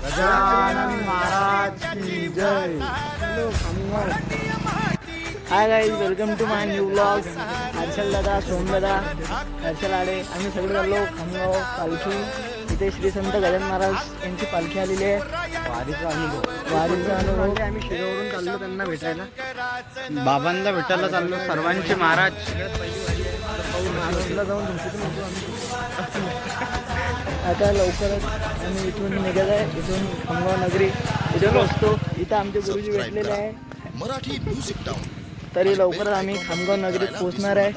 गजानन महाराज की जय. Hi guys, welcome to my new vlog. Harshal दादा, सोम दादा, हर्षल आडे, आम्ही सगळे चाललो खामगाव पालखी. इथे श्री संत गजानन महाराज यांची पालखी आलेली आहे. वारीचा अनुभव. आम्ही शिरोवरून चाललो त्यांना भेटायला, बाबांना भेटायला चाललो. सर्वांचे महाराज जाऊन आता लवकरच आम्ही इथून निघत आहे. इथून खामगाव नगरी इथून असतो. इथं आमचे गुरुजी भेटलेले आहे मराठी म्युझिक टाउन. तरी लवकरच आम्ही खामगाव नगरीत पोहोचणार आहे.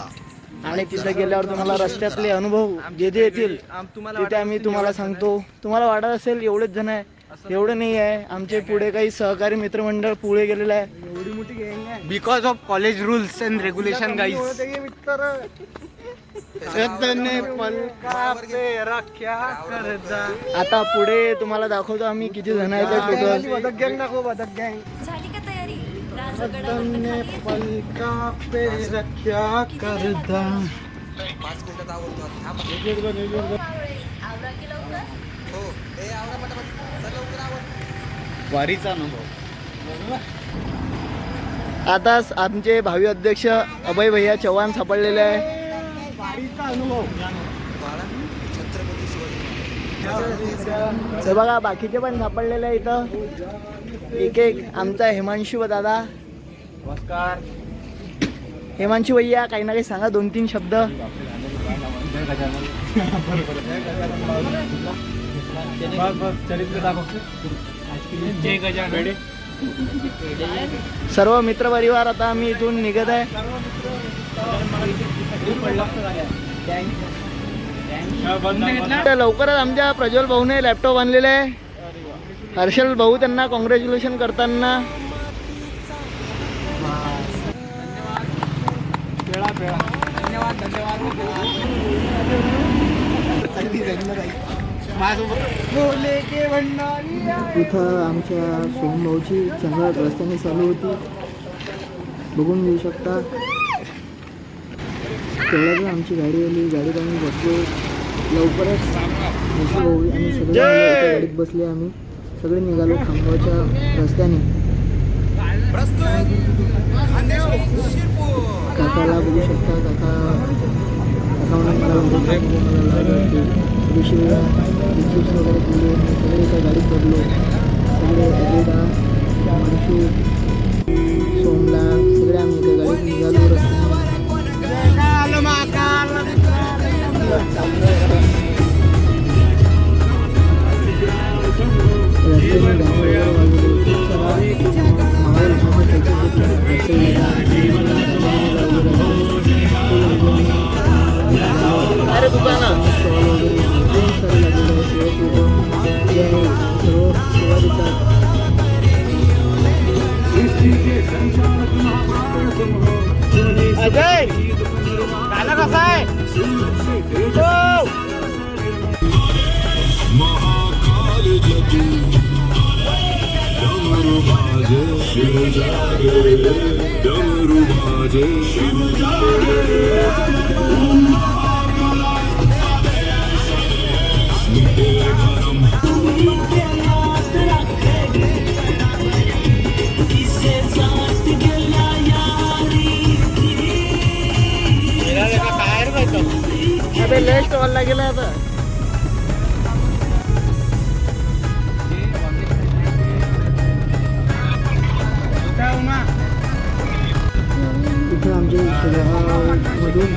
आणि तिथं गेल्यावर तुम्हाला रस्त्यातले अनुभव जे जे येतील तिथे आम्ही तुम्हाला सांगतो. तुम्हाला वाटत असेल एवढेच जण आहे, एवढं नाही आहे. आमचे पुढे काही सहकारी मित्रमंडळ पुढे गेलेलं आहे. एवढी मोठी गँग आहे because of college rules and regulation guys. आता पुढे तुम्हाला दाखवतो आम्ही किती जण आहेत टोटल. बदक गँग दाखव, बदक गँग. झाली का तयारी? पलका पे रख्या करता. वारीचा अनुभव. आता आमचे भावी अध्यक्ष अभय भैया चव्हाण सापडलेले आहे. वारीचा अनुभव बघा, बाकीचे पण सापडलेले आहे इथं. एक एक आमचा हिमांशू दादा. नमस्कार हिमांशू भैया, काही ना काही सांगा, 2-3 शब्द. सर्व मित्र परिवार आता आम्ही इथून निघत आहे. लवकरच आमच्या प्रज्वल भाऊने लॅपटॉप आणलेला आहे. हर्षल भाऊ त्यांना कॉंग्रॅच्युलेशन करताना. इथं आमच्या सोमभाऊची चंगळ रस्त्याने चालू होती, बघून घेऊ शकता. तेवढ्याच आमची गाडी आली, गाडीत आम्ही बसलो. लवकरच भाऊ आणि सगळे गाडीत बसले. आम्ही सगळे निघालो खामगावच्या रस्त्याने. काकाला बघू शकता. काका मला चिप्स वगैरे दिले. सगळे एका गाडीत पडलो. सगळे अजयदा, मनशू, सोमला, सगळे आम्ही एका गाडीत निघालो रस्त्याने. अरे दुकाना अजय गाणं कसं आहे? अबे लेस्ट वाला गेला आता. इथं आमच्या शहरामधून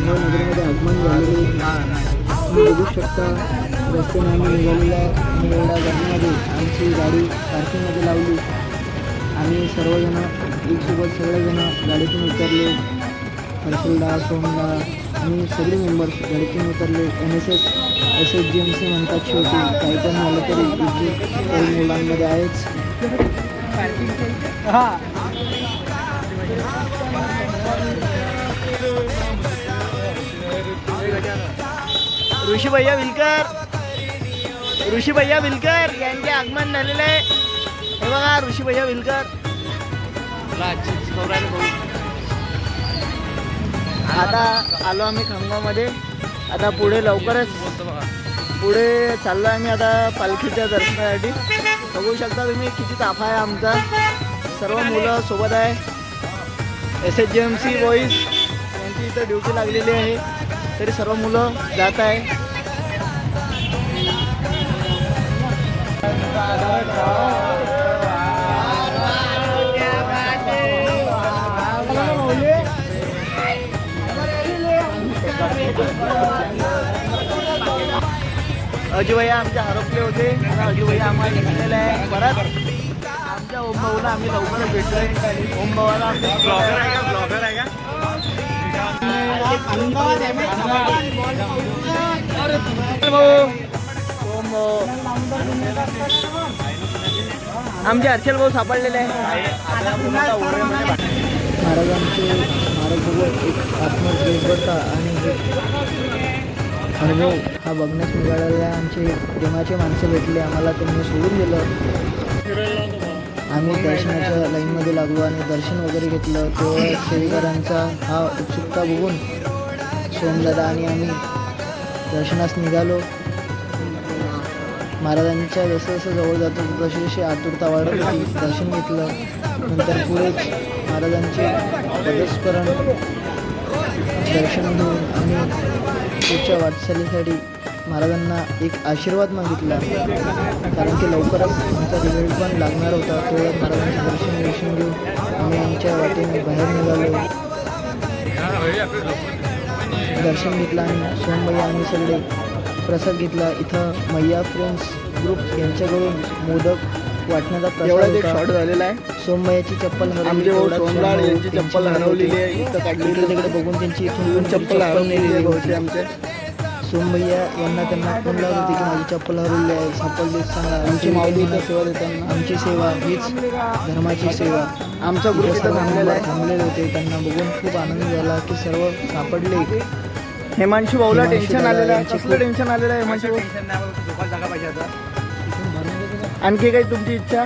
नगरमध्ये आगमन झालेले बघू शकता. रस्त्याने आम्ही निघालेल्या एवढ्या गाडीमध्ये आमची गाडी पार्किंगमध्ये लावली. आम्ही सर्वजण एकसोबत सगळेजण गाडीतून उतरले. हर्षलदा, सोमदा, आम्ही सगळे मेंबर्स गाडीतून उतरले. NSS SSGMC म्हणतात शेवटी. काही पण झालं तरी इथे काही मुलांमध्ये आहेच. ऋषी भैया विलकर यांचे आगमन झालेले आहे. हे बघा ऋषी भैया विलकर. आता आलो आम्ही खामगावमध्ये. आता पुढे लवकरच पुढे चाललो आहे आम्ही आता पालखीच्या दर्शनासाठी. बघू शकता तुम्ही किती ताफा आहे आमचा. सर्व मुलं सोबत आहे. SHGMC बॉईज यांची इथं ड्युटी लागलेली आहे. तरी सर्व मुलं जात आहे. अजू भैया आमचे हरपले होते. आता अजू भैया आम्हाला निघालेले आहे परत. आमच्या ओम भाऊला आम्ही लवकरच भेटलोय. ओम भावाला आमचे ब्लॉगर आहे का? ब्लॉगर आहे का? ओम भाऊ आमचे हर्षल भाऊ सापडलेले आहे. महाराजांचे महाराज एक आत्मदेवता आणि अनुभव हा बघण्यास मिळालेला. आमचे प्रेमाचे माणसं भेटले आम्हाला. त्यांनी सोडून दिलं. आम्ही दर्शनाच्या लाईनमध्ये लागलो आणि दर्शन वगैरे घेतलं. तेव्हा सेवेकरांचा हा उत्सुकता बघून सोमदादा आणि आम्ही दर्शनास निघालो. महाराजांच्या जसं जसं जवळ जातो तशी जशी आतुरता वाढत होती. दर्शन घेतलं. नंतर पुढेच महाराजांचे पदस्मरण दर्शन घेऊन आम्ही पुढच्या वाटचालीसाठी महाराजांना एक आशीर्वाद मागितला. कारण की लवकरच आमचा रिझल्ट पण लागणार होता. तेवढ्यात महाराजांचं दर्शन घेऊन आम्ही आमच्या वाटेने बाहेर निघालो. दर्शन घेतलं आणि सोमभैया आम्ही सगळे प्रसाद घेतला. इथं मैया फ्रेंड्स ग्रुप यांच्याकडून मोदक वाटण्याचा प्रसाद एक शॉर्ट झालेला आहे. सोमभैयाची चप्पल हरवली. यांची चप्पल हरवलेली आहे. इथं काढलेली तिकडे बघून त्यांची इथून चप्पल हरवलेली आहे भाऊची आमच्या. सोमभैया यांना त्यांना फोन लावत होती की माझी चप्पल हरवली आहे, सापडली सांगा. आमची माऊली इथं सेवा देताना आमची सेवा हीच धर्माची सेवा. आमचा ग्रुप इथं थांबलेले होते. त्यांना बघून खूप आनंद झाला की सर्व सापडले. हेमांशू भाऊला टेन्शन आलेलं आहे. कसलं टेन्शन आलेलं आहे हेमांशू? आणखी काही तुमची इच्छा?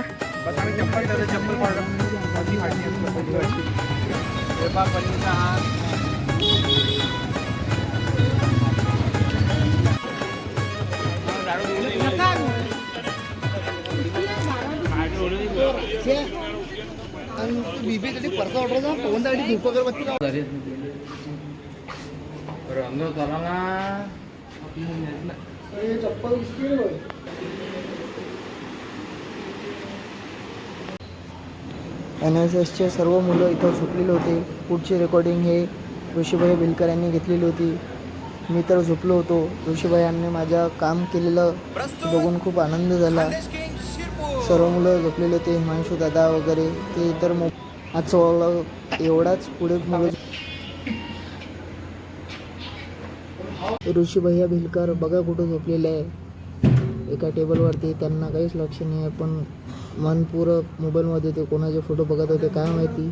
NSSचे सर्व मुलं इथं झोपलेले होते. पुढची रेकॉर्डिंग हे ऋषीभाई बिलकर यांनी घेतलेली होती. मी तर झोपलो होतो. ऋषीभाईंनी माझं काम केलेलं बघून खूप आनंद झाला. सर्व मुलं झोपलेले होते. हिमांशू दादा वगैरे ते तर आजचं एवढाच. पुढे मुलं ऋषीभैया भिलकर बघा कुठं झोपलेले आहे एका टेबलवरती. त्यांना काहीच लक्ष नाही आहे पण मन पुरं मोबाईलमध्ये ते कोणाचे फोटो बघत होते काय माहिती.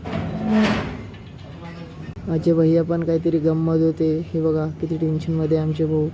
माझे भैया पण काहीतरी गमत होते. हे बघा किती टेन्शनमध्ये आमचे भाऊ.